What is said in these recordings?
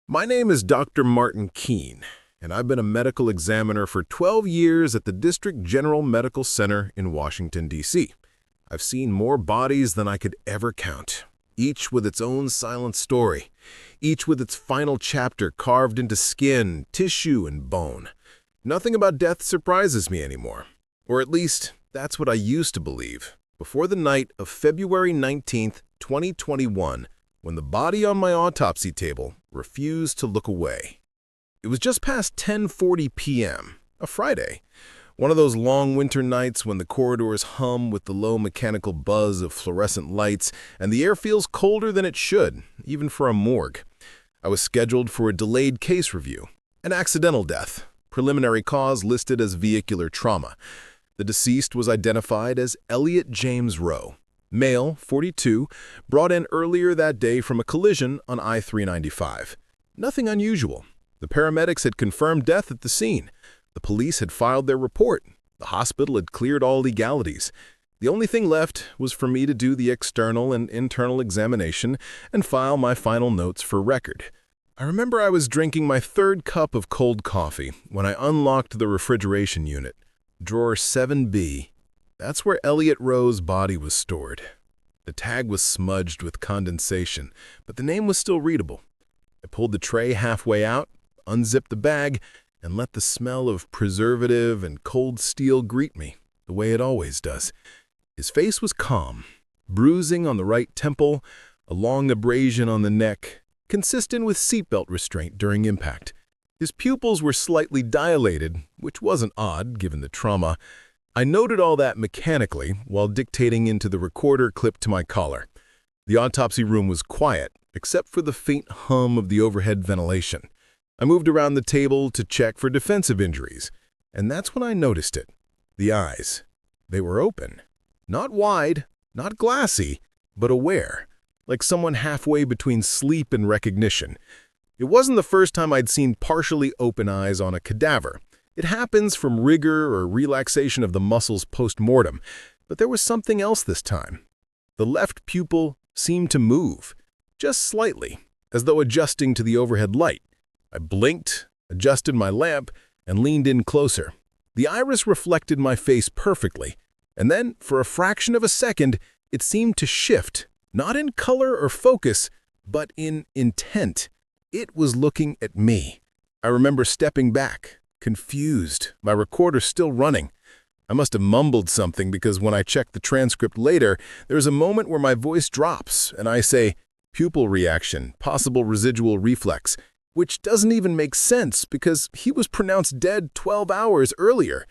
My name is Dr. Martin Keene, and I've been a medical examiner for 12 years at the District General Medical Center in Washington, D.C. I've seen more bodies than I could ever count, each with its own silent story, each with its final chapter carved into skin, tissue, and bone. Nothing about death surprises me anymore, or at least that's what I used to believe, before the night of February 19th, 2021, when the body on my autopsy table refused to look away. It was just past 10:40 p.m., a Friday, one of those long winter nights when the corridors hum with the low mechanical buzz of fluorescent lights and the air feels colder than it should, even for a morgue. I was scheduled for a delayed case review, an accidental death, preliminary cause listed as vehicular trauma. The deceased was identified as Elliot James Rowe, male, 42, brought in earlier that day from a collision on I-395. Nothing unusual. The paramedics had confirmed death at the scene. The police had filed their report. The hospital had cleared all legalities. The only thing left was for me to do the external and internal examination and file my final notes for record. I remember I was drinking my third cup of cold coffee when I unlocked the refrigeration unit. Drawer 7B. That's where Elliot Rowe's body was stored. The tag was smudged with condensation, but the name was still readable. I pulled the tray halfway out, unzipped the bag, and let the smell of preservative and cold steel greet me, the way it always does. His face was calm, bruising on the right temple, a long abrasion on the neck, consistent with seatbelt restraint during impact. His pupils were slightly dilated, which wasn't odd given the trauma. I noted all that mechanically while dictating into the recorder clipped to my collar. The autopsy room was quiet, except for the faint hum of the overhead ventilation. I moved around the table to check for defensive injuries, and that's when I noticed it. The eyes. They were open. Not wide, not glassy, but aware, like someone halfway between sleep and recognition. It wasn't the first time I'd seen partially open eyes on a cadaver. It happens from rigor or relaxation of the muscles post-mortem, but there was something else this time. The left pupil seemed to move, just slightly, as though adjusting to the overhead light. I blinked, adjusted my lamp, and leaned in closer. The iris reflected my face perfectly, and then, for a fraction of a second, it seemed to shift, not in color or focus, but in intent. It was looking at me. I remember stepping back, confused, my recorder still running. I must have mumbled something because when I checked the transcript later, there's a moment where my voice drops and I say, pupil reaction, possible residual reflex, which doesn't even make sense because he was pronounced dead 12 hours earlier.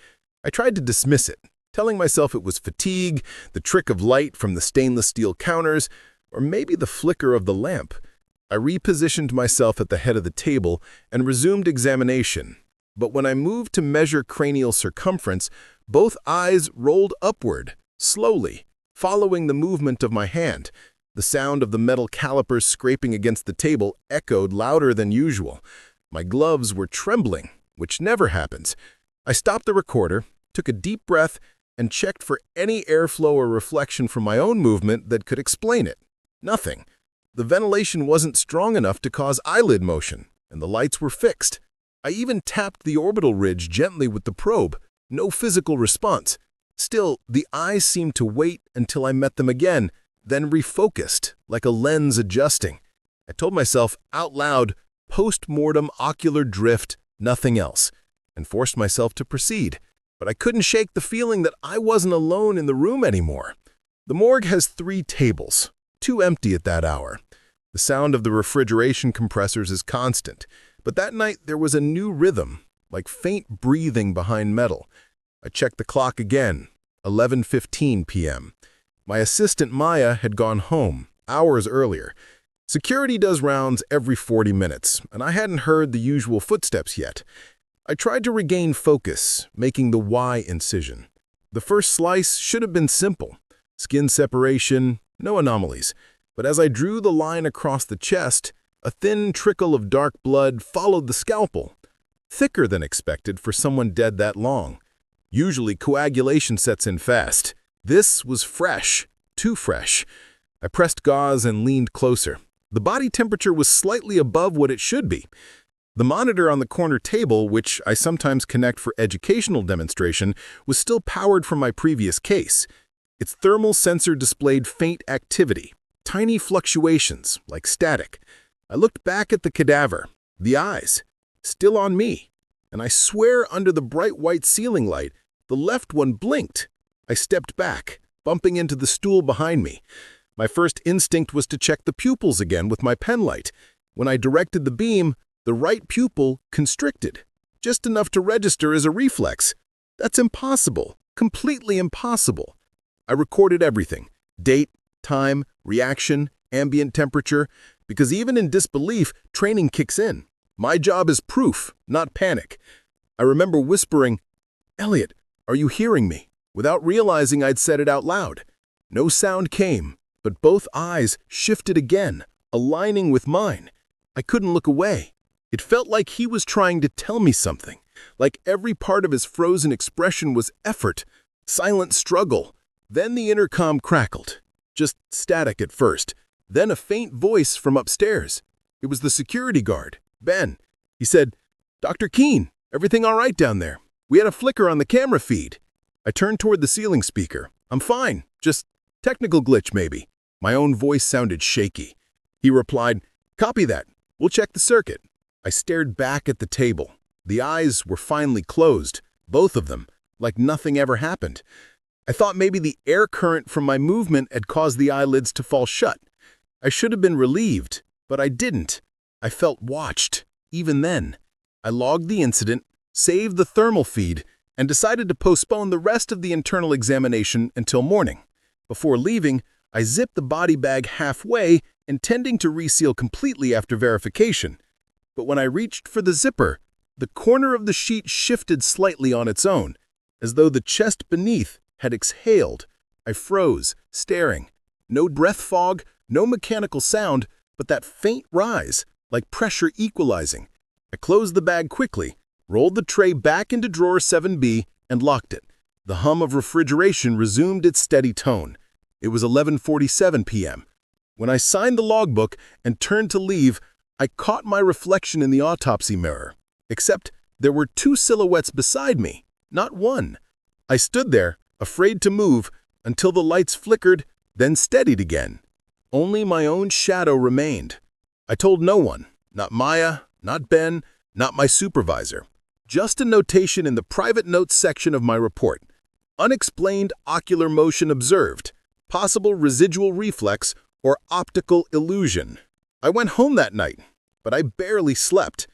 I tried to dismiss it, telling myself it was fatigue, the trick of light from the stainless steel counters, or maybe the flicker of the lamp. I repositioned myself at the head of the table and resumed examination. But when I moved to measure cranial circumference, both eyes rolled upward, slowly, following the movement of my hand. The sound of the metal calipers scraping against the table echoed louder than usual. My gloves were trembling, which never happens. I stopped the recorder, took a deep breath, and checked for any airflow or reflection from my own movement that could explain it. Nothing. The ventilation wasn't strong enough to cause eyelid motion, and the lights were fixed. I even tapped the orbital ridge gently with the probe. No physical response. Still, the eyes seemed to wait until I met them again, then refocused, like a lens adjusting. I told myself out loud, post-mortem ocular drift, nothing else, and forced myself to proceed. But I couldn't shake the feeling that I wasn't alone in the room anymore. The morgue has 3 tables, 2 empty at that hour. The sound of the refrigeration compressors is constant. But that night, there was a new rhythm, like faint breathing behind metal. I checked the clock again, 11:15 p.m. My assistant, Maya, had gone home, hours earlier. Security does rounds every 40 minutes, and I hadn't heard the usual footsteps yet. I tried to regain focus, making the Y incision. The first slice should have been simple. Skin separation, no anomalies. But as I drew the line across the chest, a thin trickle of dark blood followed the scalpel, thicker than expected for someone dead that long. Usually, coagulation sets in fast. This was fresh, too fresh. I pressed gauze and leaned closer. The body temperature was slightly above what it should be. The monitor on the corner table, which I sometimes connect for educational demonstration, was still powered from my previous case. Its thermal sensor displayed faint activity, tiny fluctuations, like static. I looked back at the cadaver, the eyes, still on me, and I swear under the bright white ceiling light, the left one blinked. I stepped back, bumping into the stool behind me. My first instinct was to check the pupils again with my pen light. When I directed the beam, the right pupil constricted, just enough to register as a reflex. That's impossible, completely impossible. I recorded everything: date, time, reaction, ambient temperature, because even in disbelief, training kicks in. My job is proof, not panic. I remember whispering, "Elliot, are you hearing me?" without realizing I'd said it out loud. No sound came, but both eyes shifted again, aligning with mine. I couldn't look away. It felt like he was trying to tell me something, like every part of his frozen expression was effort, silent struggle. Then the intercom crackled, just static at first, then a faint voice from upstairs. It was the security guard, Ben. He said, "Dr. Keene, everything all right down there? We had a flicker on the camera feed." I turned toward the ceiling speaker. "I'm fine, just technical glitch maybe." My own voice sounded shaky. He replied, "Copy that. We'll check the circuit." I stared back at the table. The eyes were finally closed, both of them, like nothing ever happened. I thought maybe the air current from my movement had caused the eyelids to fall shut. I should have been relieved, but I didn't. I felt watched, even then. I logged the incident, saved the thermal feed, and decided to postpone the rest of the internal examination until morning. Before leaving, I zipped the body bag halfway, intending to reseal completely after verification. But when I reached for the zipper, the corner of the sheet shifted slightly on its own, as though the chest beneath had exhaled. I froze, staring. No breath fog, no mechanical sound, but that faint rise, like pressure equalizing. I closed the bag quickly, rolled the tray back into drawer 7B, and locked it. The hum of refrigeration resumed its steady tone. It was 11:47 p.m. When I signed the logbook and turned to leave, I caught my reflection in the autopsy mirror. Except there were two silhouettes beside me, not one. I stood there, afraid to move, until the lights flickered, then steadied again. Only my own shadow remained. I told no one, not Maya, not Ben, not my supervisor. Just a notation in the private notes section of my report. Unexplained ocular motion observed. Possible residual reflex or optical illusion. I went home that night, but I barely slept.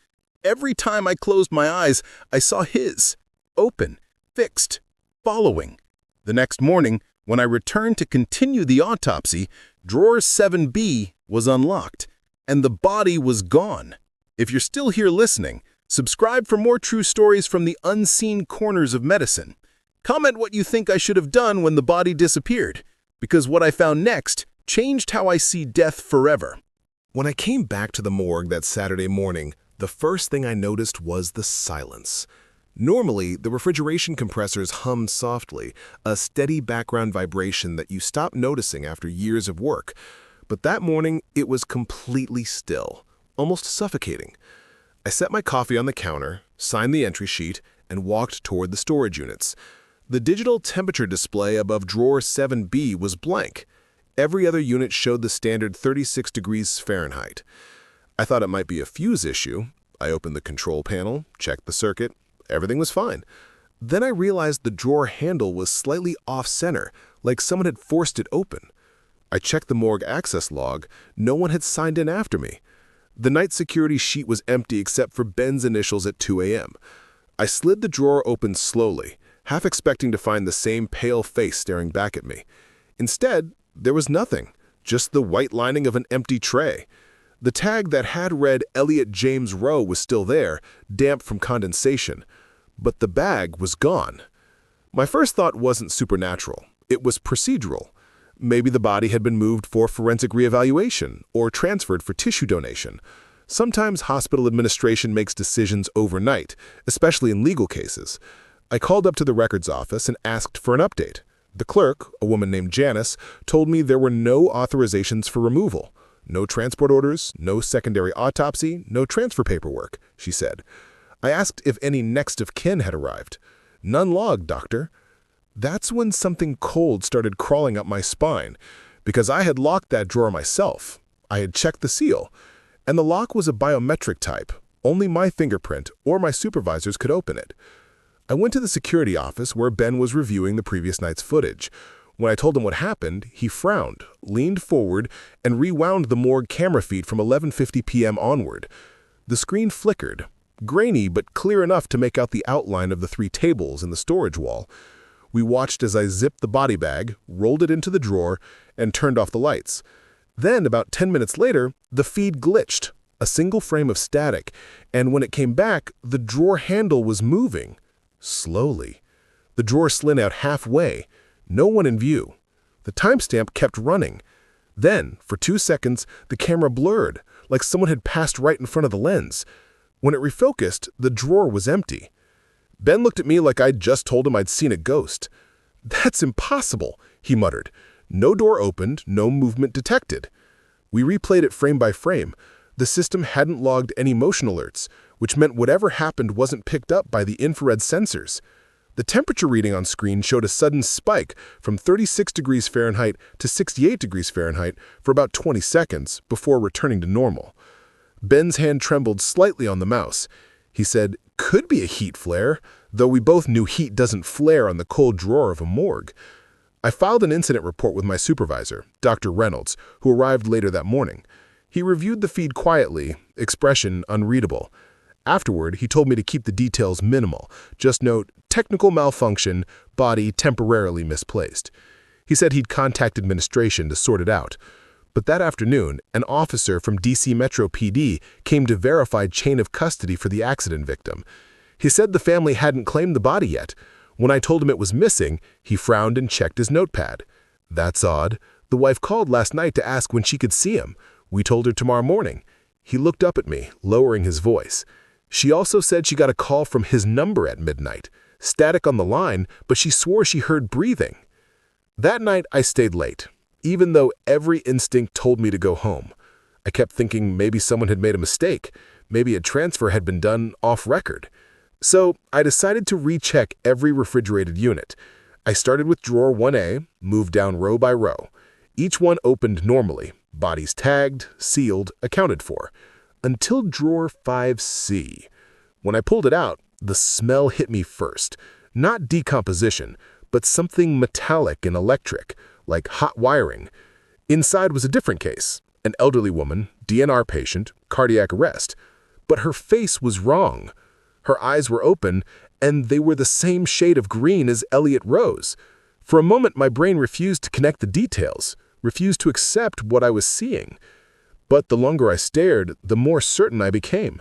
Every time I closed my eyes, I saw his. Open, fixed, following. The next morning, when I returned to continue the autopsy, drawer 7B was unlocked, and the body was gone. If you're still here listening, subscribe for more true stories from the unseen corners of medicine. Comment what you think I should have done when the body disappeared, because what I found next changed how I see death forever. When I came back to the morgue that Saturday morning, the first thing I noticed was the silence. Normally, the refrigeration compressors hummed softly, a steady background vibration that you stop noticing after years of work. But that morning, it was completely still, almost suffocating. I set my coffee on the counter, signed the entry sheet, and walked toward the storage units. The digital temperature display above drawer 7B was blank. Every other unit showed the standard 36 degrees Fahrenheit. I thought it might be a fuse issue. I opened the control panel, checked the circuit. Everything was fine. Then I realized the drawer handle was slightly off-center, like someone had forced it open. I checked the morgue access log. No one had signed in after me. The night security sheet was empty except for Ben's initials at 2 a.m. I slid the drawer open slowly, half expecting to find the same pale face staring back at me. Instead, there was nothing, just the white lining of an empty tray. The tag that had read Elliot James Rowe was still there, damp from condensation. But the bag was gone. My first thought wasn't supernatural. It was procedural. Maybe the body had been moved for forensic reevaluation or transferred for tissue donation. Sometimes hospital administration makes decisions overnight, especially in legal cases. I called up to the records office and asked for an update. The clerk, a woman named Janice, told me there were no authorizations for removal. No transport orders, no secondary autopsy, no transfer paperwork, she said. I asked if any next of kin had arrived. None logged, doctor. That's when something cold started crawling up my spine, because I had locked that drawer myself. I had checked the seal, and the lock was a biometric type. Only my fingerprint or my supervisor's could open it. I went to the security office where Ben was reviewing the previous night's footage. When I told him what happened, he frowned, leaned forward, and rewound the morgue camera feed from 11:50 p.m. onward. The screen flickered, grainy but clear enough to make out the outline of the 3 tables in the storage wall. We watched as I zipped the body bag, rolled it into the drawer, and turned off the lights. Then, about 10 minutes later, the feed glitched, a single frame of static, and when it came back, the drawer handle was moving. Slowly. The drawer slid out halfway, no one in view. The timestamp kept running. Then, for 2 seconds, the camera blurred, like someone had passed right in front of the lens. When it refocused, the drawer was empty. Ben looked at me like I'd just told him I'd seen a ghost. "That's impossible," he muttered. No door opened, no movement detected. We replayed it frame by frame. The system hadn't logged any motion alerts, which meant whatever happened wasn't picked up by the infrared sensors. The temperature reading on screen showed a sudden spike from 36 degrees Fahrenheit to 68 degrees Fahrenheit for about 20 seconds before returning to normal. Ben's hand trembled slightly on the mouse. He said, "Could be a heat flare," though we both knew heat doesn't flare on the cold drawer of a morgue. I filed an incident report with my supervisor, Dr. Reynolds, who arrived later that morning. He reviewed the feed quietly, expression unreadable. Afterward, he told me to keep the details minimal. Just note, technical malfunction, body temporarily misplaced. He said he'd contact administration to sort it out. But that afternoon, an officer from D.C. Metro PD came to verify chain of custody for the accident victim. He said the family hadn't claimed the body yet. When I told him it was missing, he frowned and checked his notepad. "That's odd. The wife called last night to ask when she could see him. We told her tomorrow morning." He looked up at me, lowering his voice. She also said she got a call from his number at midnight. Static on the line, but she swore she heard breathing. That night, I stayed late, even though every instinct told me to go home. I kept thinking maybe someone had made a mistake. Maybe a transfer had been done off record. So I decided to recheck every refrigerated unit. I started with drawer 1A, moved down row by row. Each one opened normally, bodies tagged, sealed, accounted for, until drawer 5C. When I pulled it out, the smell hit me first. Not decomposition, but something metallic and electric, like hot wiring. Inside was a different case, an elderly woman, DNR patient, cardiac arrest. But her face was wrong. Her eyes were open, and they were the same shade of green as Elliot Rose. For a moment, my brain refused to connect the details, refused to accept what I was seeing. But the longer I stared, the more certain I became.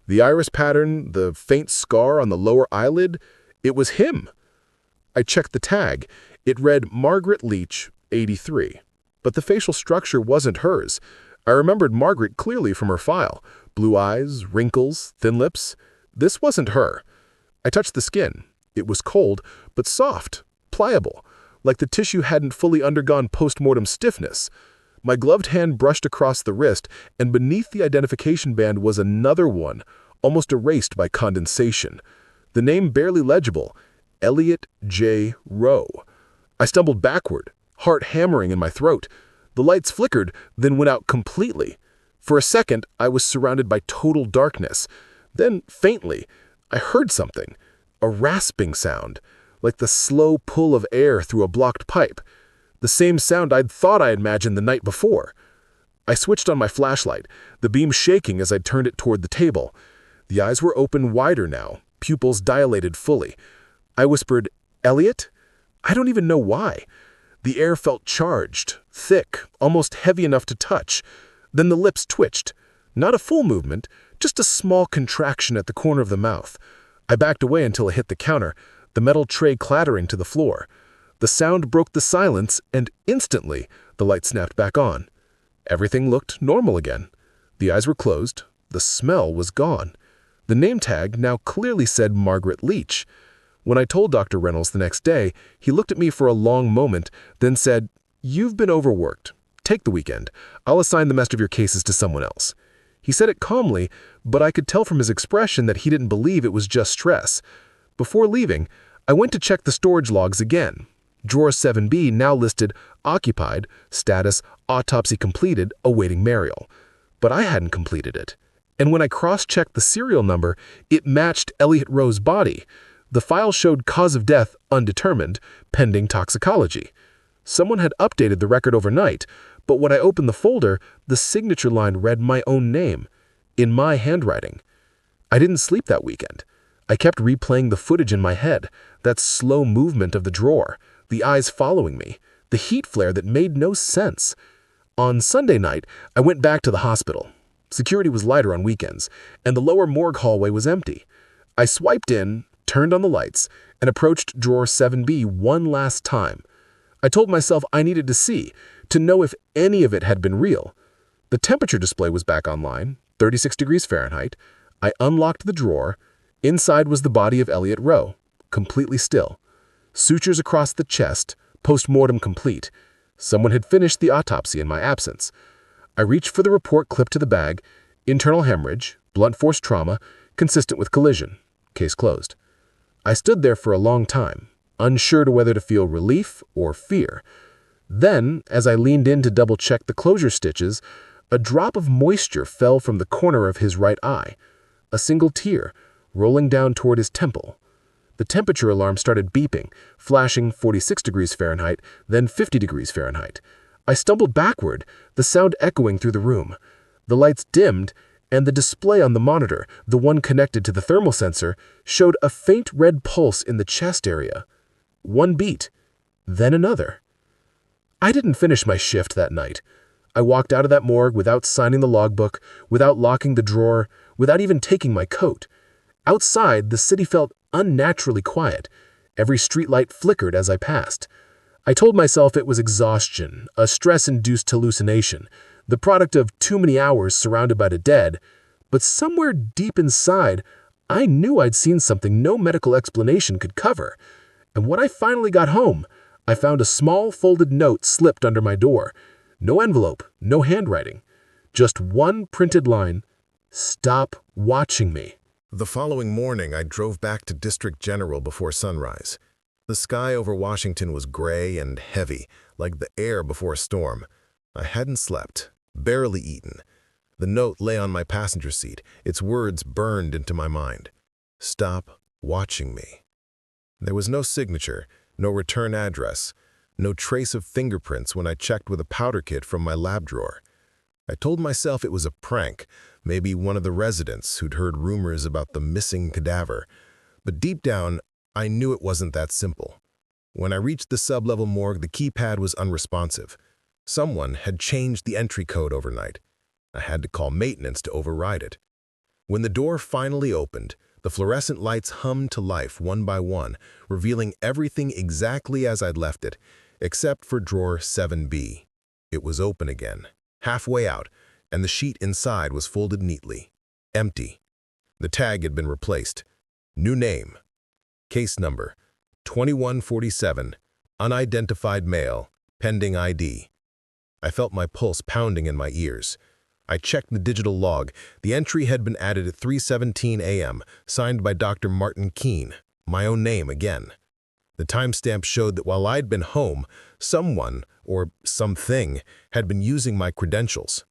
The iris pattern, the faint scar on the lower eyelid, it was him. I checked the tag. It read Margaret Leach, 83. But the facial structure wasn't hers. I remembered Margaret clearly from her file. Blue eyes, wrinkles, thin lips. This wasn't her. I touched the skin. It was cold, but soft, pliable, like the tissue hadn't fully undergone post-mortem stiffness. My gloved hand brushed across the wrist, and beneath the identification band was another one, almost erased by condensation. The name barely legible, Elliot J. Rowe. I stumbled backward, heart hammering in my throat. The lights flickered, then went out completely. For a second, I was surrounded by total darkness. Then, faintly, I heard something, a rasping sound, like the slow pull of air through a blocked pipe. The same sound I'd thought I imagined the night before. I switched on my flashlight, the beam shaking as I turned it toward the table. The eyes were open wider now, pupils dilated fully. I whispered, "Elliot?" I don't even know why. The air felt charged, thick, almost heavy enough to touch. Then the lips twitched. Not a full movement, just a small contraction at the corner of the mouth. I backed away until it hit the counter, the metal tray clattering to the floor. The sound broke the silence, and instantly, the light snapped back on. Everything looked normal again. The eyes were closed. The smell was gone. The name tag now clearly said Margaret Leach. When I told Dr. Reynolds the next day, he looked at me for a long moment, then said, "You've been overworked. Take the weekend. I'll assign the rest of your cases to someone else." He said it calmly, but I could tell from his expression that he didn't believe it was just stress. Before leaving, I went to check the storage logs again. Drawer 7B now listed occupied, status autopsy completed, awaiting burial. But I hadn't completed it. And when I cross-checked the serial number, it matched Elliot Rowe's body. The file showed cause of death undetermined, pending toxicology. Someone had updated the record overnight, but when I opened the folder, the signature line read my own name, in my handwriting. I didn't sleep that weekend. I kept replaying the footage in my head, that slow movement of the drawer, the eyes following me, the heat flare that made no sense. On Sunday night, I went back to the hospital. Security was lighter on weekends, and the lower morgue hallway was empty. I swiped in, turned on the lights, and approached drawer 7B one last time. I told myself I needed to see, to know if any of it had been real. The temperature display was back online, 36 degrees Fahrenheit. I unlocked the drawer. Inside was the body of Elliot Rowe, completely still. Sutures across the chest, post-mortem complete. Someone had finished the autopsy in my absence. I reached for the report clipped to the bag. Internal hemorrhage, blunt force trauma, consistent with collision. Case closed. I stood there for a long time, unsure to whether to feel relief or fear. Then, as I leaned in to double-check the closure stitches, a drop of moisture fell from the corner of his right eye, a single tear, rolling down toward his temple. The temperature alarm started beeping, flashing 46 degrees Fahrenheit, then 50 degrees Fahrenheit. I stumbled backward, the sound echoing through the room. The lights dimmed, and the display on the monitor, the one connected to the thermal sensor, showed a faint red pulse in the chest area. One beat, then another. I didn't finish my shift that night. I walked out of that morgue without signing the logbook, without locking the drawer, without even taking my coat. Outside, the city felt unnaturally quiet. Every streetlight flickered as I passed. I told myself it was exhaustion, a stress-induced hallucination, the product of too many hours surrounded by the dead. But somewhere deep inside, I knew I'd seen something no medical explanation could cover. And when I finally got home, I found a small folded note slipped under my door. No envelope, no handwriting. Just one printed line, "Stop watching me." The following morning, I drove back to District General before sunrise. The sky over Washington was gray and heavy, like the air before a storm. I hadn't slept, barely eaten. The note lay on my passenger seat, its words burned into my mind. "Stop watching me." There was no signature, no return address, no trace of fingerprints when I checked with a powder kit from my lab drawer. I told myself it was a prank, maybe one of the residents who'd heard rumors about the missing cadaver. But deep down, I knew it wasn't that simple. When I reached the sub-level morgue, the keypad was unresponsive. Someone had changed the entry code overnight. I had to call maintenance to override it. When the door finally opened, the fluorescent lights hummed to life one by one, revealing everything exactly as I'd left it, except for drawer 7B. It was open again, halfway out, and the sheet inside was folded neatly. Empty. The tag had been replaced. New name. Case number 2147, unidentified male, pending ID. I felt my pulse pounding in my ears. I checked the digital log. The entry had been added at 3:17 a.m., signed by Dr. Martin Keene, my own name again. The timestamp showed that while I'd been home, someone, or something, had been using my credentials.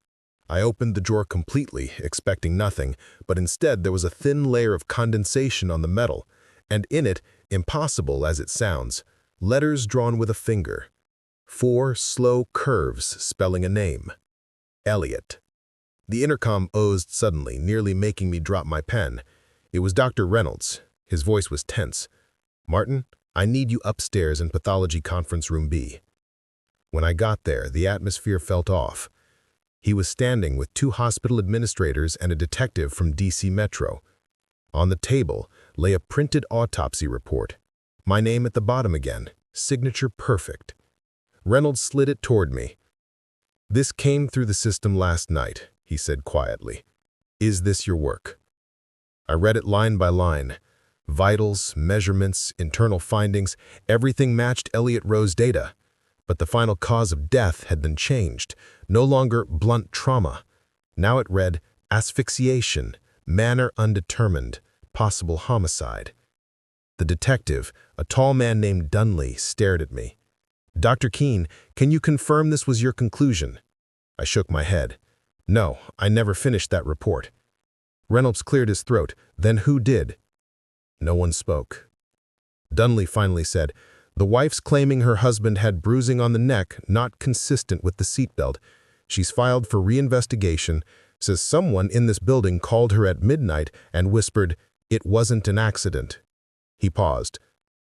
I opened the drawer completely, expecting nothing, but instead there was a thin layer of condensation on the metal, and in it, impossible as it sounds, letters drawn with a finger. 4 slow curves spelling a name. Elliot. The intercom oozed suddenly, nearly making me drop my pen. It was Dr. Reynolds. His voice was tense. "Martin, I need you upstairs in Pathology Conference Room B." When I got there, the atmosphere felt off. He was standing with 2 hospital administrators and a detective from D.C. Metro. On the table lay a printed autopsy report. My name at the bottom again, signature perfect. Reynolds slid it toward me. "This came through the system last night," he said quietly. "Is this your work?" I read it line by line. Vitals, measurements, internal findings, everything matched Elliot Rowe's data. But the final cause of death had been changed. No longer blunt trauma. Now it read asphyxiation, manner undetermined, possible homicide. The detective, a tall man named Dunley, stared at me. "Dr. Keene, can you confirm this was your conclusion?" I shook my head. "No, I never finished that report." Reynolds cleared his throat. "Then who did?" No one spoke. Dunley finally said, "The wife's claiming her husband had bruising on the neck, not consistent with the seatbelt. She's filed for reinvestigation, says someone in this building called her at midnight and whispered, 'It wasn't an accident.'" He paused.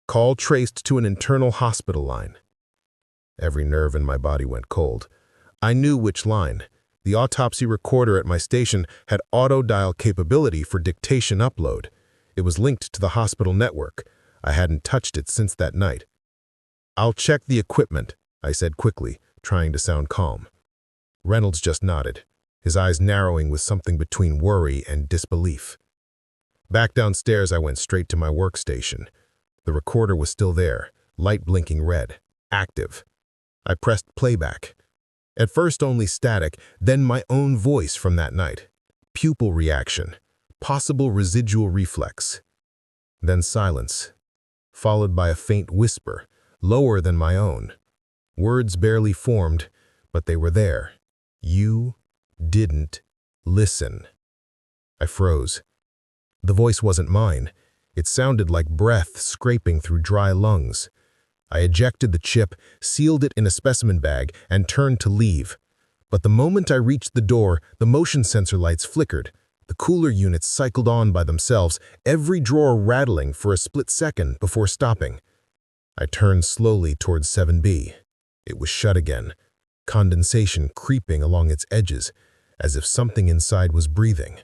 "Call traced to an internal hospital line." Every nerve in my body went cold. I knew which line. The autopsy recorder at my station had auto-dial capability for dictation upload. It was linked to the hospital network. I hadn't touched it since that night. "I'll check the equipment," I said quickly, trying to sound calm. Reynolds just nodded, his eyes narrowing with something between worry and disbelief. Back downstairs, I went straight to my workstation. The recorder was still there, light blinking red, active. I pressed playback. At first only static, then my own voice from that night. Pupil reaction, possible residual reflex. Then silence, followed by a faint whisper, lower than my own. Words barely formed, but they were there. "You didn't listen." I froze. The voice wasn't mine. It sounded like breath scraping through dry lungs. I ejected the chip, sealed it in a specimen bag, and turned to leave. But the moment I reached the door, the motion sensor lights flickered. The cooler units cycled on by themselves, every drawer rattling for a split second before stopping. I turned slowly towards 7B. It was shut again, condensation creeping along its edges, as if something inside was breathing.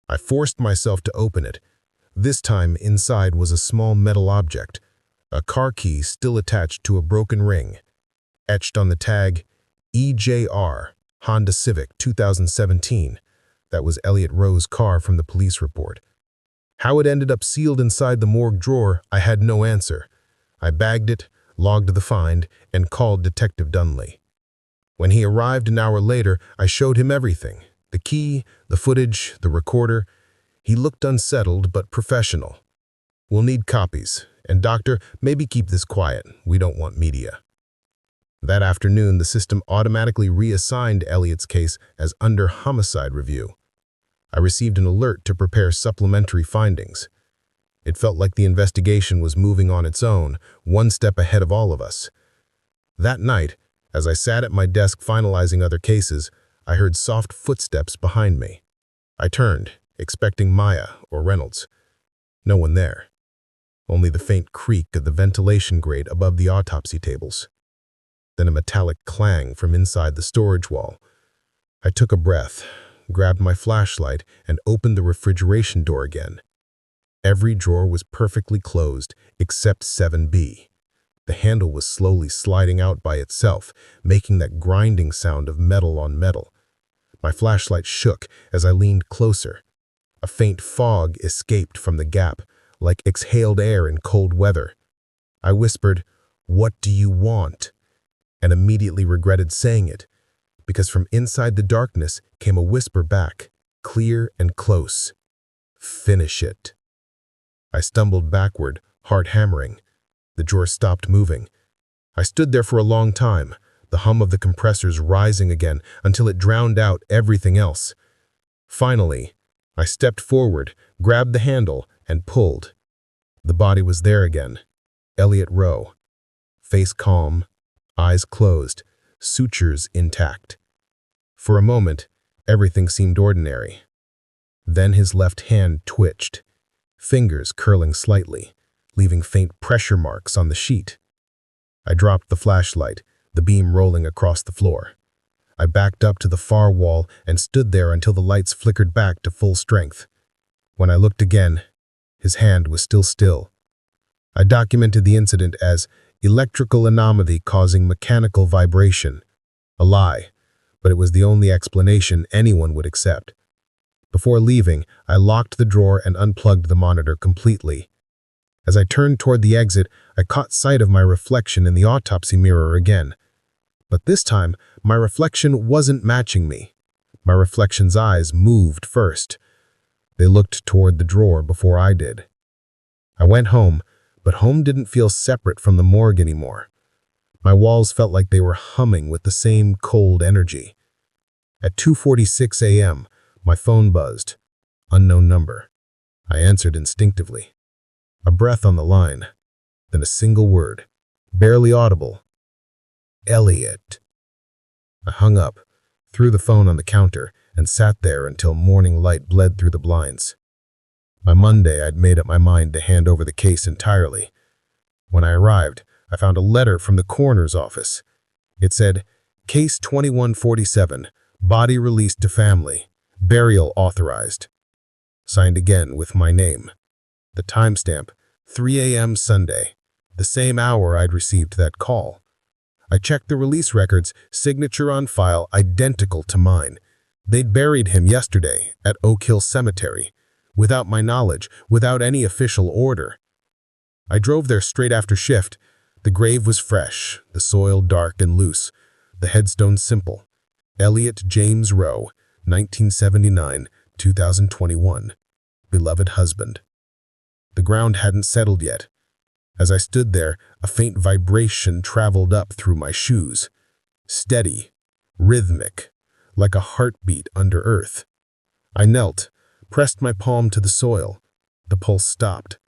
I forced myself to open it. This time, inside was a small metal object, a car key still attached to a broken ring. Etched on the tag, EJR, Honda Civic 2017. That was Elliot Rowe's car from the police report. How it ended up sealed inside the morgue drawer, I had no answer. I bagged it, logged the find, and called Detective Dunley. When he arrived an hour later, I showed him everything. The key, the footage, the recorder. He looked unsettled but professional. "We'll need copies. And doctor, maybe keep this quiet. We don't want media." That afternoon, the system automatically reassigned Elliot's case as under homicide review. I received an alert to prepare supplementary findings. It felt like the investigation was moving on its own, one step ahead of all of us. That night, as I sat at my desk finalizing other cases, I heard soft footsteps behind me. I turned, expecting Maya or Reynolds. No one there. Only the faint creak of the ventilation grate above the autopsy tables. Then a metallic clang from inside the storage wall. I took a breath, grabbed my flashlight, and opened the refrigeration door again. Every drawer was perfectly closed, except 7B. The handle was slowly sliding out by itself, making that grinding sound of metal on metal. My flashlight shook as I leaned closer. A faint fog escaped from the gap, like exhaled air in cold weather. I whispered, "What do you want?" and immediately regretted saying it, because from inside the darkness came a whisper back, clear and close. "Finish it." I stumbled backward, heart hammering. The drawer stopped moving. I stood there for a long time, the hum of the compressors rising again until it drowned out everything else. Finally, I stepped forward, grabbed the handle, and pulled. The body was there again. Elliot Rowe. Face calm, eyes closed, sutures intact. For a moment, everything seemed ordinary. Then his left hand twitched, fingers curling slightly, leaving faint pressure marks on the sheet. I dropped the flashlight, the beam rolling across the floor. I backed up to the far wall and stood there until the lights flickered back to full strength. When I looked again, his hand was still. I documented the incident as electrical anomaly causing mechanical vibration. A lie, but it was the only explanation anyone would accept. Before leaving, I locked the drawer and unplugged the monitor completely. As I turned toward the exit, I caught sight of my reflection in the autopsy mirror again. But this time, my reflection wasn't matching me. My reflection's eyes moved first. They looked toward the drawer before I did. I went home, but home didn't feel separate from the morgue anymore. My walls felt like they were humming with the same cold energy. At 2:46 a.m., my phone buzzed. Unknown number. I answered instinctively. A breath on the line, then a single word, barely audible. Elliot. I hung up, threw the phone on the counter, and sat there until morning light bled through the blinds. By Monday, I'd made up my mind to hand over the case entirely. When I arrived, I found a letter from the coroner's office. It said, Case 2147, body released to family, burial authorized. Signed again with my name. The timestamp, 3 a.m. Sunday, the same hour I'd received that call. I checked the release records, signature on file identical to mine. They'd buried him yesterday at Oak Hill Cemetery, without my knowledge, without any official order. I drove there straight after shift. The grave was fresh, the soil dark and loose, the headstone simple. Elliot James Rowe, 1979-2021. Beloved husband. The ground hadn't settled yet. As I stood there, a faint vibration traveled up through my shoes. Steady, rhythmic, like a heartbeat under earth. I knelt, pressed my palm to the soil. The pulse stopped.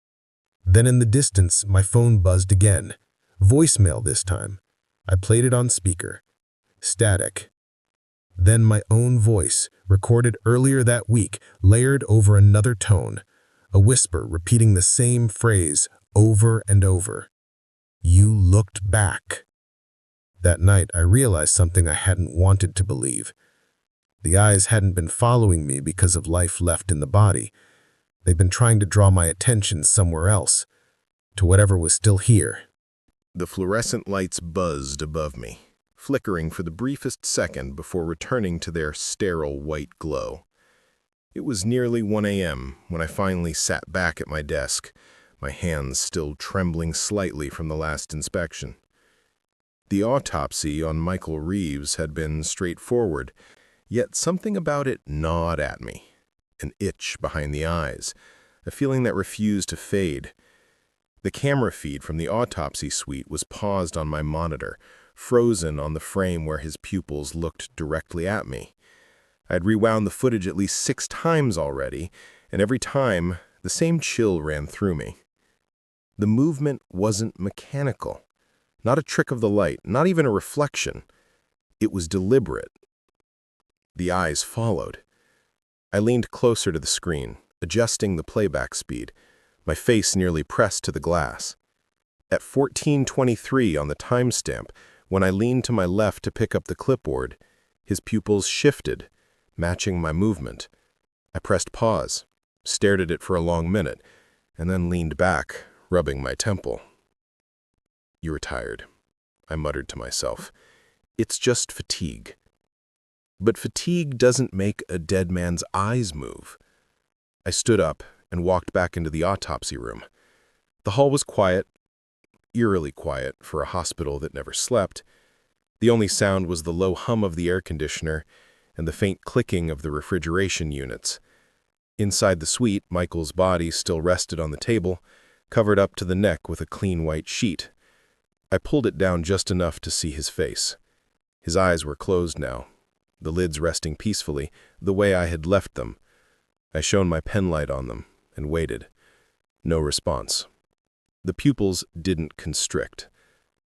Then in the distance, my phone buzzed again. Voicemail this time. I played it on speaker. Static. Then my own voice, recorded earlier that week, layered over another tone. A whisper repeating the same phrase over and over. You looked back. That night, I realized something I hadn't wanted to believe. The eyes hadn't been following me because of life left in the body. They'd been trying to draw my attention somewhere else, to whatever was still here. The fluorescent lights buzzed above me, flickering for the briefest second before returning to their sterile white glow. It was nearly 1 a.m. when I finally sat back at my desk, my hands still trembling slightly from the last inspection. The autopsy on Michael Reeves had been straightforward, yet something about it gnawed at me. An itch behind the eyes, a feeling that refused to fade. The camera feed from the autopsy suite was paused on my monitor, frozen on the frame where his pupils looked directly at me. I'd rewound the footage at least 6 times already, and every time, the same chill ran through me. The movement wasn't mechanical. Not a trick of the light, not even a reflection. It was deliberate. The eyes followed. I leaned closer to the screen, adjusting the playback speed, my face nearly pressed to the glass. At 14:23 on the timestamp, when I leaned to my left to pick up the clipboard, his pupils shifted, matching my movement. I pressed pause, stared at it for a long minute, and then leaned back, rubbing my temple. You were tired, I muttered to myself. It's just fatigue. But fatigue doesn't make a dead man's eyes move. I stood up and walked back into the autopsy room. The hall was quiet, eerily quiet for a hospital that never slept. The only sound was the low hum of the air conditioner and the faint clicking of the refrigeration units. Inside the suite, Michael's body still rested on the table, covered up to the neck with a clean white sheet. I pulled it down just enough to see his face. His eyes were closed now, the lids resting peacefully, the way I had left them. I shone my penlight on them and waited. No response. The pupils didn't constrict.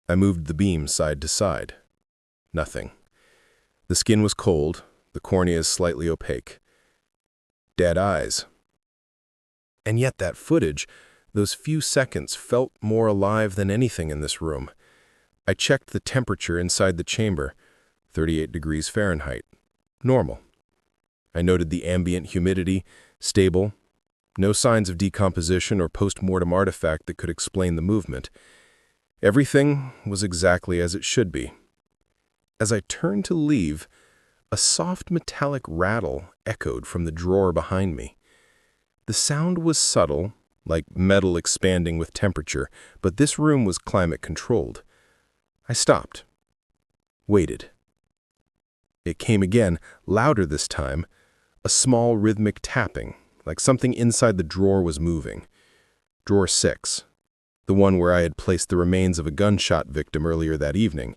I moved the beam side to side. Nothing. The skin was cold, the corneas slightly opaque. Dead eyes. And yet that footage, those few seconds, felt more alive than anything in this room. I checked the temperature inside the chamber, 38 degrees Fahrenheit. Normal. I noted the ambient humidity, stable. No signs of decomposition or post-mortem artifact that could explain the movement. Everything was exactly as it should be. As I turned to leave, a soft metallic rattle echoed from the drawer behind me. The sound was subtle, like metal expanding with temperature, but this room was climate-controlled. I stopped. Waited. It came again, louder this time, a small rhythmic tapping, like something inside the drawer was moving. Drawer 6, the one where I had placed the remains of a gunshot victim earlier that evening.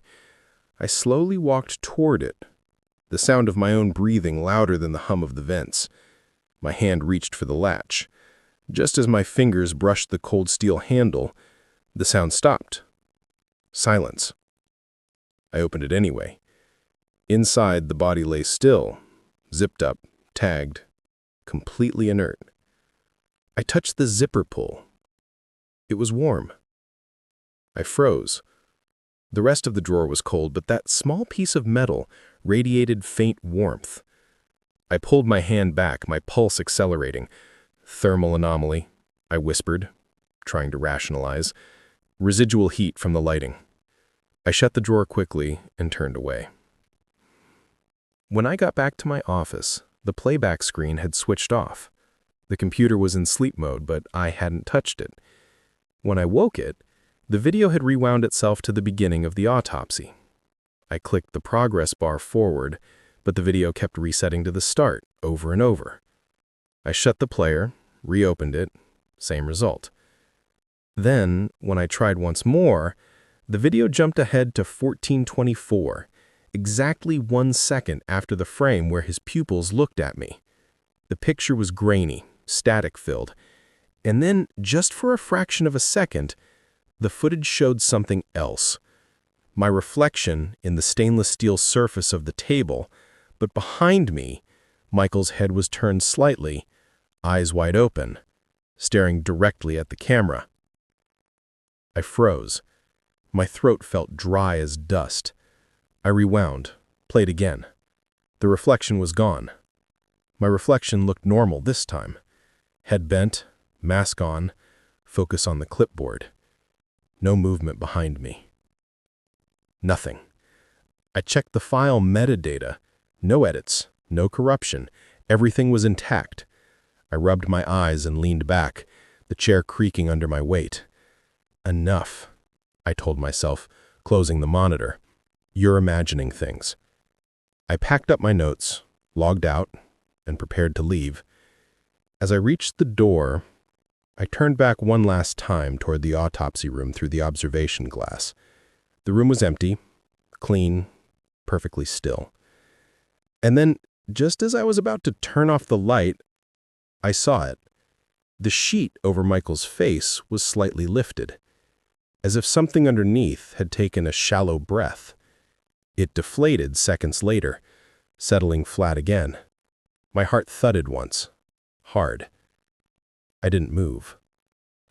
I slowly walked toward it, the sound of my own breathing louder than the hum of the vents. My hand reached for the latch. Just as my fingers brushed the cold steel handle, the sound stopped. Silence. I opened it anyway. Inside, the body lay still, zipped up, tagged, completely inert. I touched the zipper pull. It was warm. I froze. The rest of the drawer was cold, but that small piece of metal radiated faint warmth. I pulled my hand back, my pulse accelerating. Thermal anomaly, I whispered, trying to rationalize. Residual heat from the lighting. I shut the drawer quickly and turned away. When I got back to my office, the playback screen had switched off. The computer was in sleep mode, but I hadn't touched it. When I woke it, the video had rewound itself to the beginning of the autopsy. I clicked the progress bar forward, but the video kept resetting to the start over and over. I shut the player, reopened it, same result. Then, when I tried once more, the video jumped ahead to 1424, exactly 1 second after the frame where his pupils looked at me. The picture was grainy, static-filled, and then, just for a fraction of a second, the footage showed something else. My reflection in the stainless steel surface of the table, but behind me, Michael's head was turned slightly, eyes wide open, staring directly at the camera. I froze. My throat felt dry as dust. I rewound, played again. The reflection was gone. My reflection looked normal this time. Head bent, mask on, focus on the clipboard. No movement behind me. Nothing. I checked the file metadata. No edits, no corruption. Everything was intact. I rubbed my eyes and leaned back, the chair creaking under my weight. Enough, I told myself, closing the monitor. You're imagining things. I packed up my notes, logged out, and prepared to leave. As I reached the door, I turned back one last time toward the autopsy room through the observation glass. The room was empty, clean, perfectly still. And then, just as I was about to turn off the light, I saw it. The sheet over Michael's face was slightly lifted, as if something underneath had taken a shallow breath. It deflated seconds later, settling flat again. My heart thudded once, hard. I didn't move.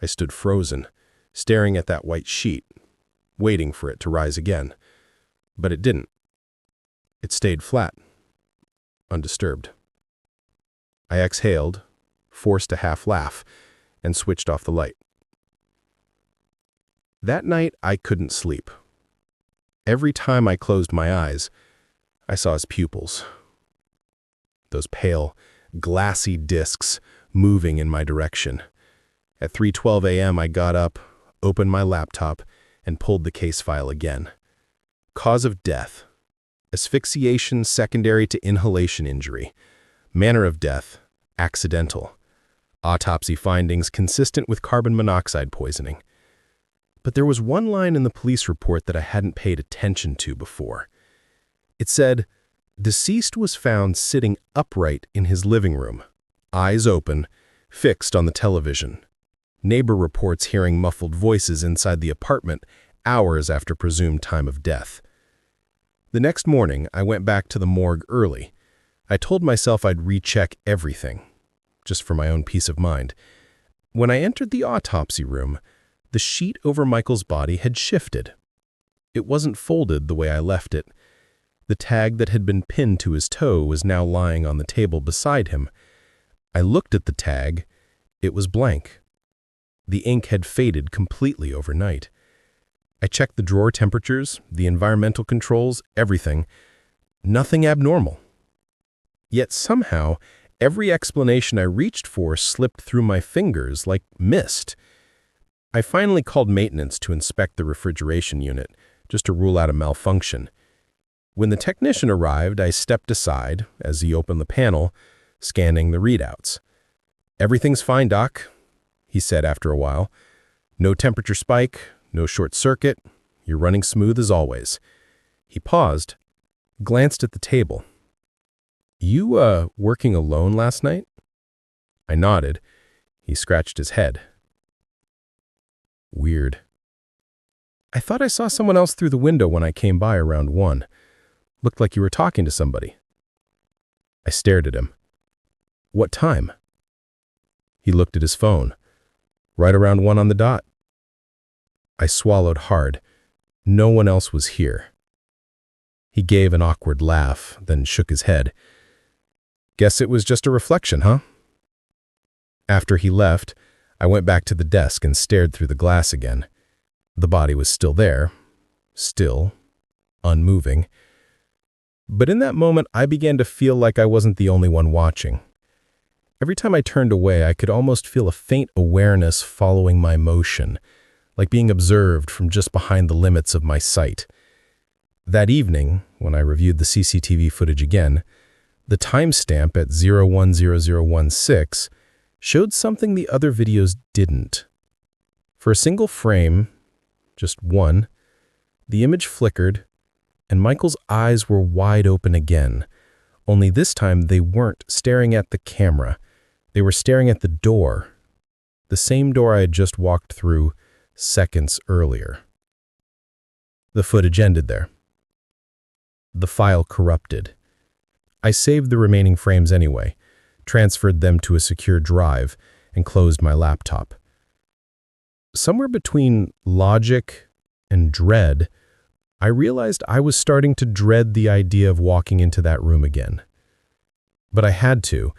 I stood frozen, staring at that white sheet, waiting for it to rise again. But it didn't. It stayed flat, undisturbed. I exhaled, forced a half laugh, and switched off the light. That night, I couldn't sleep. Every time I closed my eyes, I saw his pupils. Those pale, glassy discs moving in my direction. At 3:12 a.m., I got up, opened my laptop, and pulled the case file again. Cause of death: asphyxiation secondary to inhalation injury. Manner of death: accidental. Autopsy findings consistent with carbon monoxide poisoning. But there was one line in the police report that I hadn't paid attention to before. It said, "Deceased was found sitting upright in his living room, eyes open, fixed on the television. Neighbor reports hearing muffled voices inside the apartment hours after presumed time of death." The next morning, I went back to the morgue early. I told myself I'd recheck everything, just for my own peace of mind. When I entered the autopsy room, the sheet over Michael's body had shifted. It wasn't folded the way I left it. The tag that had been pinned to his toe was now lying on the table beside him. I looked at the tag. It was blank. The ink had faded completely overnight. I checked the drawer temperatures, the environmental controls, everything. Nothing abnormal. Yet somehow, Every explanation I reached for slipped through my fingers like mist. I finally called maintenance to inspect the refrigeration unit, just to rule out a malfunction. When the technician arrived, I stepped aside as he opened the panel, scanning the readouts. "Everything's fine, Doc," he said after a while. "No temperature spike, no short circuit. You're running smooth as always." He paused, glanced at the table. "You, working alone last night?" I nodded. He scratched his head. "Weird. I thought I saw someone else through the window when I came by around 1. Looked like you were talking to somebody." I stared at him. "What time?" He looked at his phone. "Right around 1 on the dot." I swallowed hard. No one else was here. He gave an awkward laugh, then shook his head. "Guess it was just a reflection, huh?" After he left, I went back to the desk and stared through the glass again. The body was still there, still, unmoving. But in that moment, I began to feel like I wasn't the only one watching. Every time I turned away, I could almost feel a faint awareness following my motion, like being observed from just behind the limits of my sight. That evening, when I reviewed the CCTV footage again, the timestamp at 010016 showed something the other videos didn't. For a single frame, just one, the image flickered, and Michael's eyes were wide open again, only this time they weren't staring at the camera. They were staring at the door, the same door I had just walked through seconds earlier. The footage ended there. The file corrupted. I saved the remaining frames anyway, transferred them to a secure drive, and closed my laptop. Somewhere between logic and dread, I realized I was starting to dread the idea of walking into that room again. But I had to,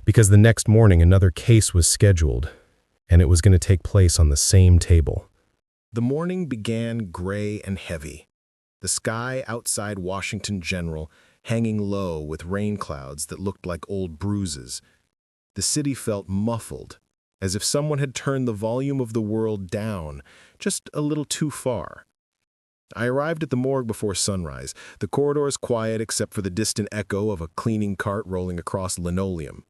because the next morning another case was scheduled, and it was going to take place on the same table. The morning began gray and heavy. The sky outside Washington General hanging low with rain clouds that looked like old bruises. The city felt muffled, as if someone had turned the volume of the world down just a little too far. I arrived at the morgue before sunrise, the corridors quiet except for the distant echo of a cleaning cart rolling across linoleum.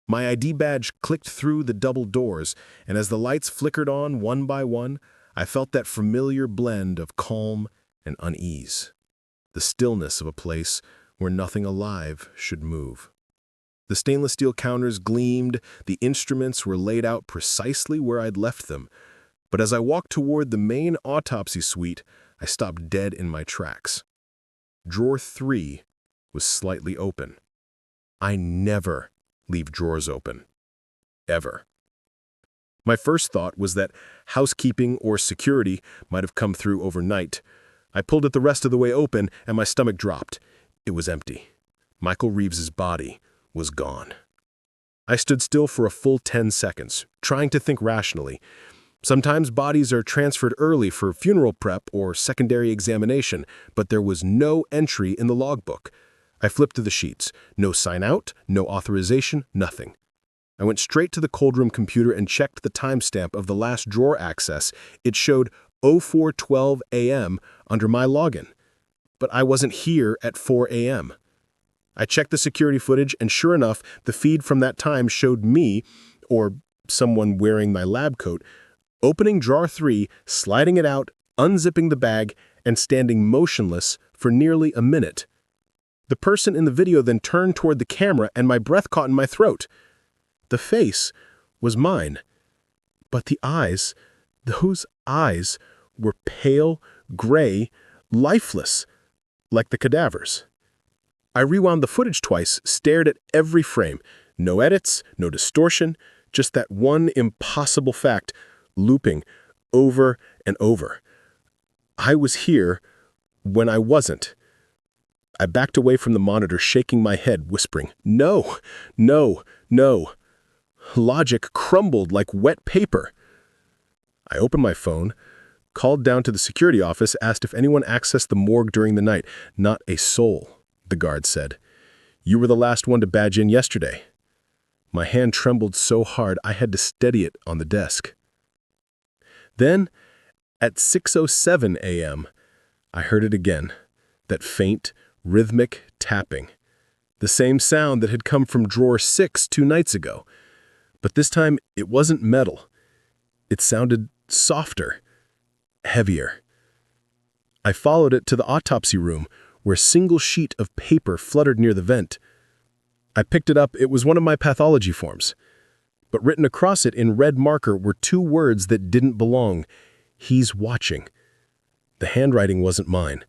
My ID badge clicked through the double doors, and as the lights flickered on one by one, I felt that familiar blend of calm and unease, the stillness of a place where nothing alive should move. The stainless steel counters gleamed, the instruments were laid out precisely where I'd left them, but as I walked toward the main autopsy suite, I stopped dead in my tracks. Drawer 3 was slightly open. I never leave drawers open. Ever. My first thought was that housekeeping or security might have come through overnight. I pulled it the rest of the way open, and my stomach dropped. It was empty. Michael Reeves's body was gone. I stood still for a full 10 seconds, trying to think rationally. Sometimes bodies are transferred early for funeral prep or secondary examination, but there was no entry in the logbook. I flipped through the sheets. No sign out, no authorization, nothing. I went straight to the cold room computer and checked the timestamp of the last drawer access. It showed 04:12 a.m. under my login. But I wasn't here at 4 a.m. I checked the security footage, and sure enough, the feed from that time showed me, or someone wearing my lab coat, opening drawer 3, sliding it out, unzipping the bag, and standing motionless for nearly a minute. The person in the video then turned toward the camera, and my breath caught in my throat. The face was mine, but the eyes, those eyes, were pale, gray, lifeless, like the cadaver's. I rewound the footage twice, stared at every frame. No edits, no distortion, just that one impossible fact, looping over and over. I was here when I wasn't. I backed away from the monitor, shaking my head, whispering, "No, no, no." Logic crumbled like wet paper. I opened my phone, called down to the security office, asked if anyone accessed the morgue during the night. "Not a soul," the guard said. "You were the last one to badge in yesterday." My hand trembled so hard I had to steady it on the desk. Then, at 6:07 a.m., I heard it again, that faint, rhythmic tapping. The same sound that had come from drawer 6 2 nights ago. But this time, it wasn't metal. It sounded softer, heavier. I followed it to the autopsy room, where a single sheet of paper fluttered near the vent. I picked it up. It was one of my pathology forms. But written across it in red marker were 2 words that didn't belong. He's watching. The handwriting wasn't mine.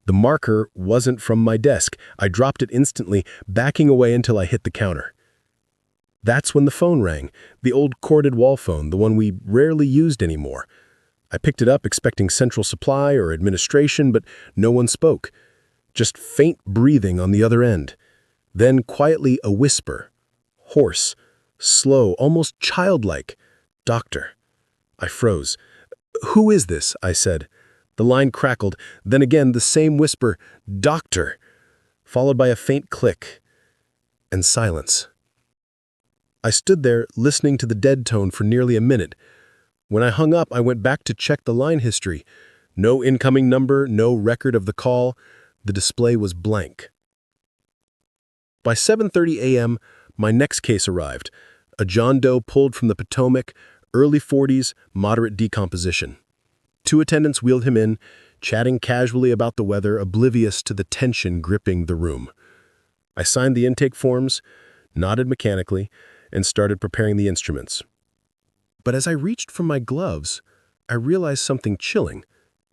The marker wasn't from my desk. I dropped it instantly, backing away until I hit the counter. That's when the phone rang, the old corded wall phone, the one we rarely used anymore. I picked it up expecting central supply or administration, but no one spoke. Just faint breathing on the other end. Then quietly a whisper. Hoarse, slow, almost childlike. "Doctor." I froze. "Who is this?" I said. The line crackled, then again the same whisper, "Doctor," followed by a faint click, and silence. I stood there listening to the dead tone for nearly a minute. When I hung up, I went back to check the line history. No incoming number, no record of the call. The display was blank. By 7:30 a.m., my next case arrived. A John Doe pulled from the Potomac, early 40s, moderate decomposition. 2 attendants wheeled him in, chatting casually about the weather, oblivious to the tension gripping the room. I signed the intake forms, nodded mechanically, and started preparing the instruments. But as I reached for my gloves, I realized something chilling.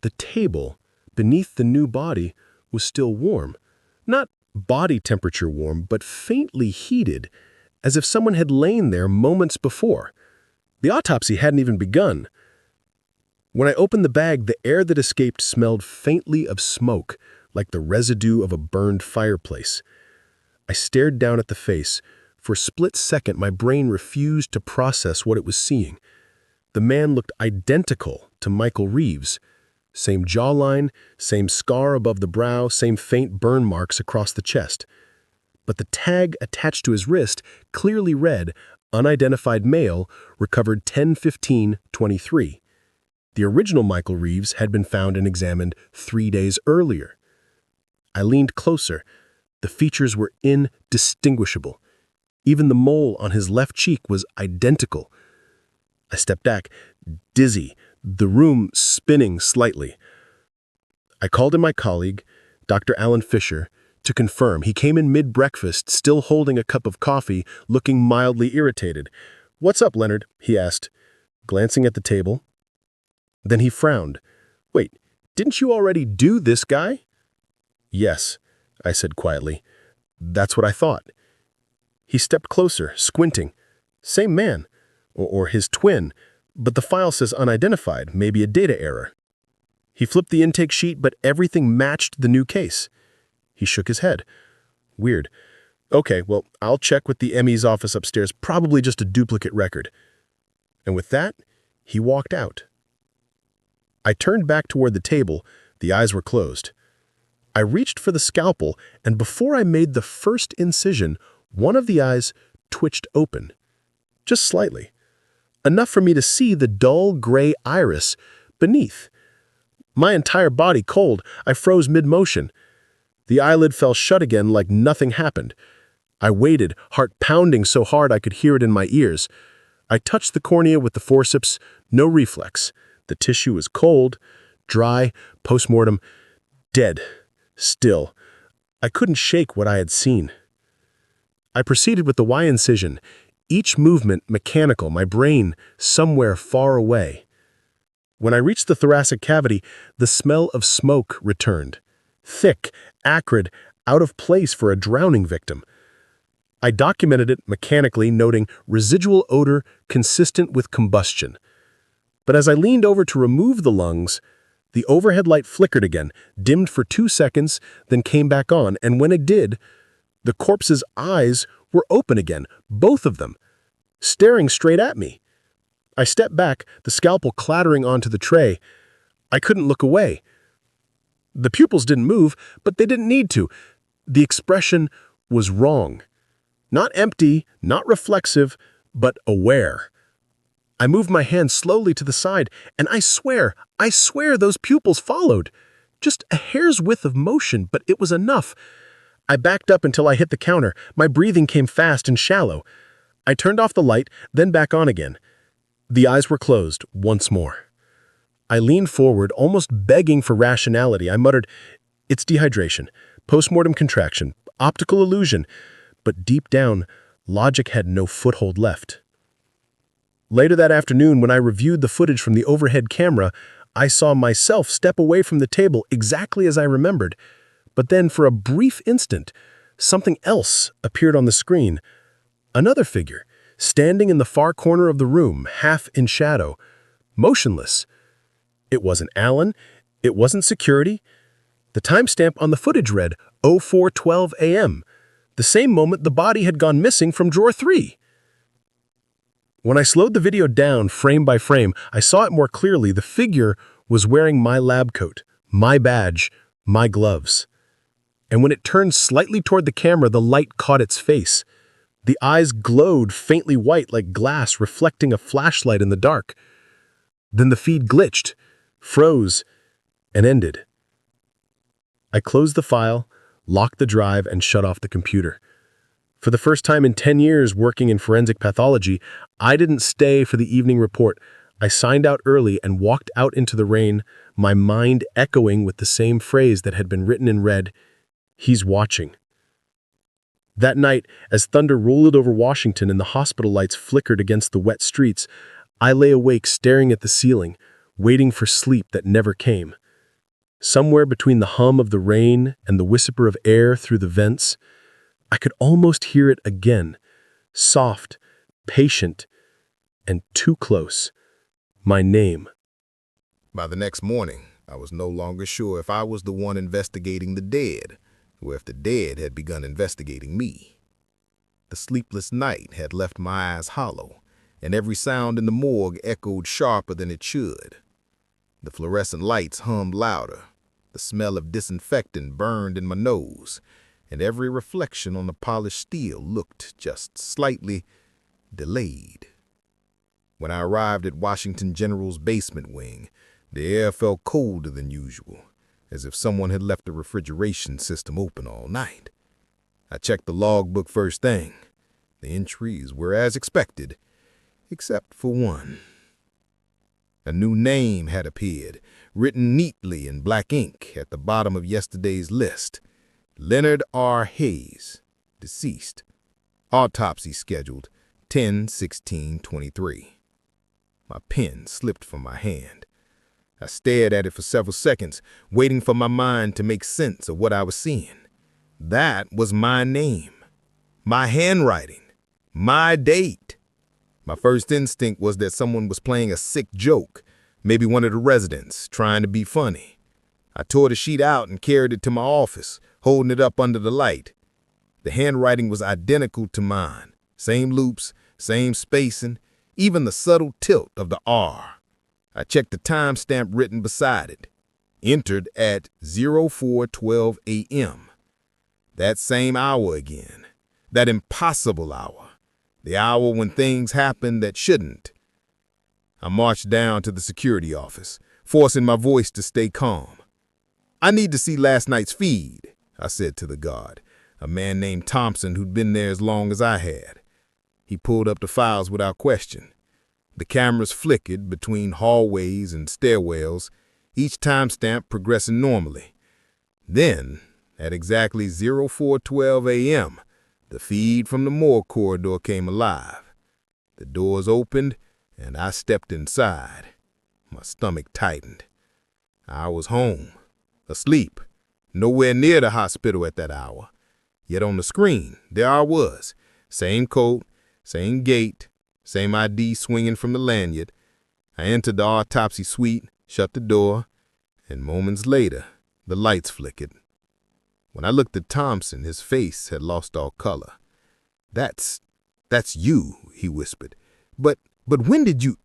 The table, beneath the new body, was still warm. Not body temperature warm, but faintly heated, as if someone had lain there moments before. The autopsy hadn't even begun. When I opened the bag, the air that escaped smelled faintly of smoke, like the residue of a burned fireplace. I stared down at the face. For a split second, my brain refused to process what it was seeing. The man looked identical to Michael Reeves. Same jawline, same scar above the brow, same faint burn marks across the chest. But the tag attached to his wrist clearly read, "Unidentified male, recovered 10/15/23. The original Michael Reeves had been found and examined 3 days earlier. I leaned closer. The features were indistinguishable. Even the mole on his left cheek was identical. I stepped back, dizzy, the room spinning slightly. I called in my colleague, Dr. Alan Fisher, to confirm. He came in mid-breakfast, still holding a cup of coffee, looking mildly irritated. "What's up, Leonard?" he asked, glancing at the table. Then he frowned. "Wait, didn't you already do this guy?" "Yes," I said quietly. "That's what I thought." He stepped closer, squinting. "Same man, or his twin, but the file says unidentified, maybe a data error." He flipped the intake sheet, but everything matched the new case. He shook his head. "Weird. Okay, well, I'll check with the ME's office upstairs, probably just a duplicate record." And with that, he walked out. I turned back toward the table. The eyes were closed. I reached for the scalpel, and before I made the first incision, one of the eyes twitched open. Just slightly. Enough for me to see the dull gray iris beneath. My entire body cold, I froze mid-motion. The eyelid fell shut again like nothing happened. I waited, heart pounding so hard I could hear it in my ears. I touched the cornea with the forceps, no reflex. The tissue was cold, dry, post-mortem, dead, still. I couldn't shake what I had seen. I proceeded with the Y incision, each movement mechanical, my brain somewhere far away. When I reached the thoracic cavity, the smell of smoke returned. Thick, acrid, out of place for a drowning victim. I documented it mechanically, noting residual odor consistent with combustion. But as I leaned over to remove the lungs, the overhead light flickered again, dimmed for 2 seconds, then came back on, and when it did, the corpse's eyes were open again, both of them, staring straight at me. I stepped back, the scalpel clattering onto the tray. I couldn't look away. The pupils didn't move, but they didn't need to. The expression was wrong. Not empty, not reflexive, but aware. I moved my hand slowly to the side, and I swear those pupils followed. Just a hair's width of motion, but it was enough. I backed up until I hit the counter. My breathing came fast and shallow. I turned off the light, then back on again. The eyes were closed once more. I leaned forward, almost begging for rationality. I muttered, "It's dehydration, postmortem contraction, optical illusion." But deep down, logic had no foothold left. Later that afternoon, when I reviewed the footage from the overhead camera, I saw myself step away from the table exactly as I remembered. But then, for a brief instant, something else appeared on the screen. Another figure, standing in the far corner of the room, half in shadow, motionless. It wasn't Alan. It wasn't security. The timestamp on the footage read 04:12 a.m., the same moment the body had gone missing from drawer 3. When I slowed the video down frame by frame, I saw it more clearly. The figure was wearing my lab coat, my badge, my gloves. And when it turned slightly toward the camera, the light caught its face. The eyes glowed faintly white like glass reflecting a flashlight in the dark. Then the feed glitched, froze, and ended. I closed the file, locked the drive, and shut off the computer. For the first time in 10 years working in forensic pathology, I didn't stay for the evening report. I signed out early and walked out into the rain, my mind echoing with the same phrase that had been written in red, "He's watching." That night, as thunder rolled over Washington and the hospital lights flickered against the wet streets, I lay awake staring at the ceiling, waiting for sleep that never came. Somewhere between the hum of the rain and the whisper of air through the vents, I could almost hear it again, soft, patient, and too close. My name. By the next morning, I was no longer sure if I was the one investigating the dead, or if the dead had begun investigating me. The sleepless night had left my eyes hollow, and every sound in the morgue echoed sharper than it should. The fluorescent lights hummed louder, the smell of disinfectant burned in my nose, and every reflection on the polished steel looked just slightly delayed. When I arrived at Washington General's basement wing, the air felt colder than usual, as if someone had left the refrigeration system open all night. I checked the logbook first thing. The entries were as expected, except for one. A new name had appeared, written neatly in black ink at the bottom of yesterday's list. Leonard R. Hayes, deceased. Autopsy scheduled 10/16/23. My pen slipped from my hand. I stared at it for several seconds, waiting for my mind to make sense of what I was seeing. That was my name, my handwriting, my date. My first instinct was that someone was playing a sick joke, maybe one of the residents trying to be funny. I tore the sheet out and carried it to my office, holding it up under the light. The handwriting was identical to mine. Same loops, same spacing, even the subtle tilt of the R. I checked the timestamp written beside it. Entered at 04:12 a.m. That same hour again. That impossible hour. The hour when things happen that shouldn't. I marched down to the security office, forcing my voice to stay calm. "I need to see last night's feed," I said to the guard, a man named Thompson who'd been there as long as I had. He pulled up the files without question. The cameras flickered between hallways and stairwells, each timestamp progressing normally. Then, at exactly 04:12 a.m., the feed from the morgue corridor came alive. The doors opened, and I stepped inside. My stomach tightened. I was home. Asleep, nowhere near the hospital at that hour. Yet on the screen, there I was, same coat, same gait, same ID swinging from the lanyard. I entered the autopsy suite, shut the door, and moments later, the lights flickered. When I looked at Thompson, his face had lost all color. That's you," he whispered. But when did you—"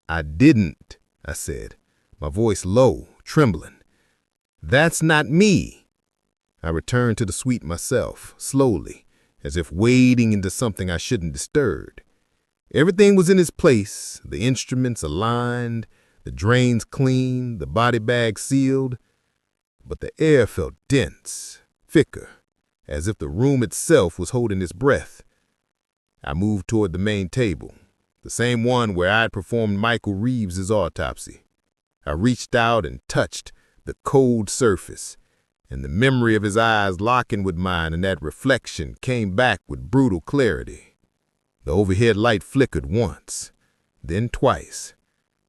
"I didn't," I said, my voice low, trembling. "That's not me." I returned to the suite myself, slowly, as if wading into something I shouldn't disturb. Everything was in its place, the instruments aligned, the drains clean, the body bag sealed, but the air felt dense, thicker, as if the room itself was holding its breath. I moved toward the main table, the same one where I'd performed Michael Reeves's autopsy. I reached out and touched the cold surface, and the memory of his eyes locking with mine and that reflection came back with brutal clarity. The overhead light flickered once, then twice.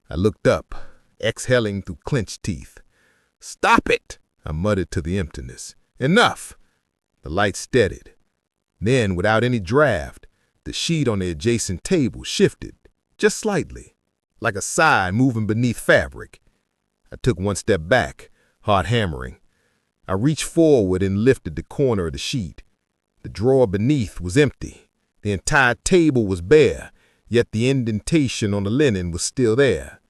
I looked up, exhaling through clenched teeth. "Stop it!" I muttered to the emptiness. "Enough!" The light steadied. Then, without any draft, the sheet on the adjacent table shifted, just slightly, like a sigh moving beneath fabric. I took one step back, heart hammering. I reached forward and lifted the corner of the sheet. The drawer beneath was empty. The entire table was bare, yet the indentation on the linen was still there.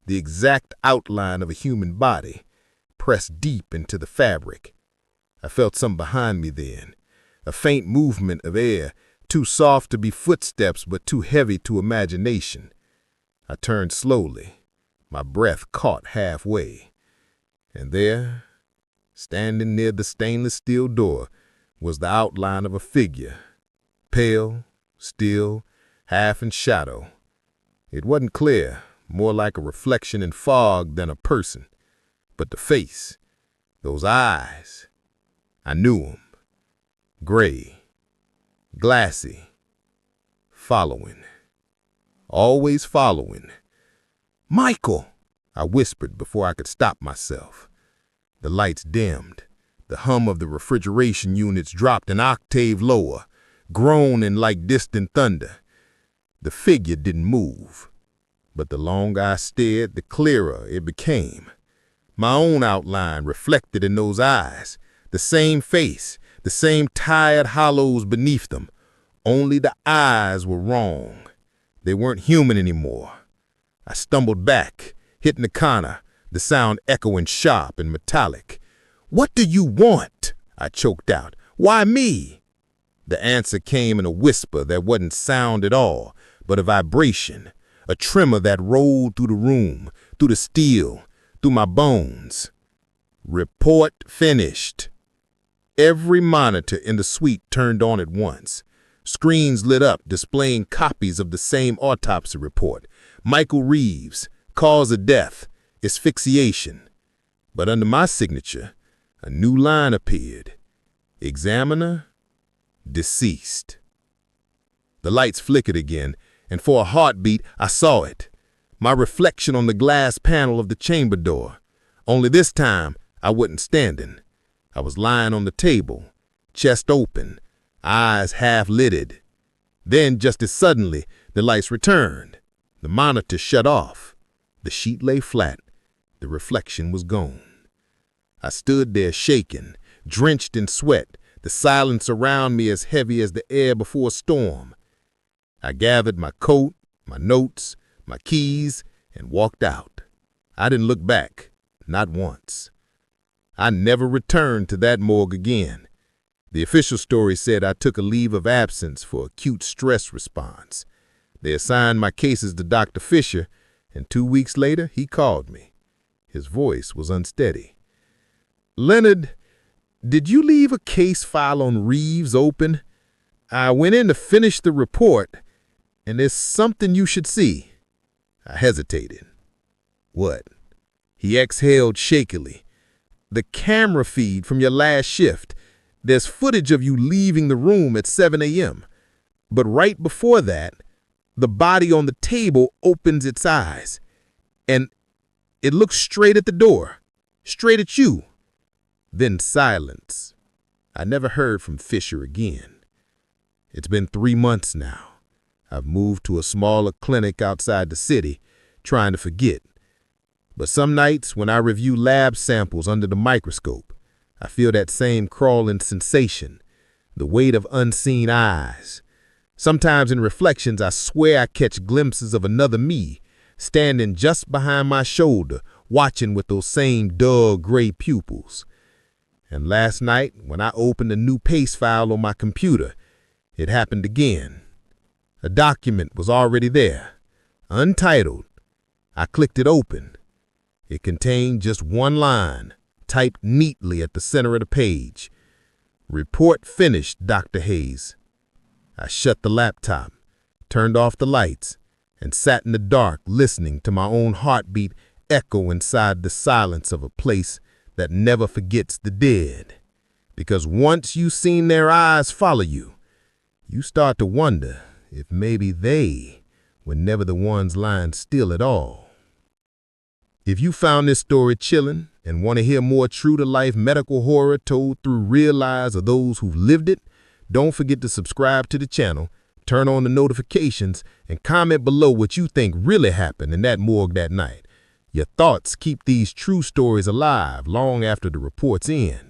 The exact outline of a human body, pressed deep into the fabric. I felt something behind me then, a faint movement of air, too soft to be footsteps but too heavy to imagination. I turned slowly, my breath caught halfway. And there, standing near the stainless steel door, was the outline of a figure, pale, still, half in shadow. It wasn't clear, more like a reflection in fog than a person. But the face, those eyes, I knew them. Gray, glassy, following, always following. "Michael!" I whispered before I could stop myself. The lights dimmed. The hum of the refrigeration units dropped an octave lower, groaning like distant thunder. The figure didn't move, but the longer I stared, the clearer it became. My own outline reflected in those eyes, the same face, the same tired hollows beneath them. Only the eyes were wrong. They weren't human anymore. I stumbled back, hitting the counter, the sound echoing sharp and metallic. "What do you want?" I choked out. "Why me?" The answer came in a whisper that wasn't sound at all, but a vibration, a tremor that rolled through the room, through the steel, through my bones. "Report finished." Every monitor in the suite turned on at once. Screens lit up, displaying copies of the same autopsy report. Michael Reeves, cause of death, asphyxiation. But under my signature, a new line appeared. Examiner, deceased. The lights flickered again, and for a heartbeat, I saw it. My reflection on the glass panel of the chamber door. Only this time, I wasn't standing. I was lying on the table, chest open, eyes half-lidded. Then, just as suddenly, the lights returned. The monitor shut off. The sheet lay flat. The reflection was gone. I stood there shaking, drenched in sweat, the silence around me as heavy as the air before a storm. I gathered my coat, my notes, my keys, and walked out. I didn't look back, not once. I never returned to that morgue again. The official story said I took a leave of absence for acute stress response. They assigned my cases to Dr. Fisher, and 2 weeks later, he called me. His voice was unsteady. "Leonard, did you leave a case file on Reeves open? I went in to finish the report, and there's something you should see." I hesitated. "What?" He exhaled shakily. "The camera feed from your last shift. There's footage of you leaving the room at 7 a.m. But right before that, the body on the table opens its eyes, and it looks straight at the door, straight at you." Then silence. I never heard from Fisher again. It's been 3 months now. I've moved to a smaller clinic outside the city, trying to forget. But some nights when I review lab samples under the microscope, I feel that same crawling sensation, the weight of unseen eyes. Sometimes in reflections, I swear I catch glimpses of another me, standing just behind my shoulder, watching with those same dull gray pupils. And last night, when I opened a new paste file on my computer, It happened again. A document was already there, untitled. I clicked it open. It contained just one line, typed neatly at the center of the page. "Report finished, Dr. Hayes." I shut the laptop, turned off the lights, and sat in the dark listening to my own heartbeat echo inside the silence of a place that never forgets the dead. Because once you've seen their eyes follow you, you start to wonder if maybe they were never the ones lying still at all. If you found this story chilling and want to hear more true-to-life medical horror told through real eyes of those who've lived it, don't forget to subscribe to the channel, turn on the notifications, and comment below what you think really happened in that morgue that night. Your thoughts keep these true stories alive long after the reports end.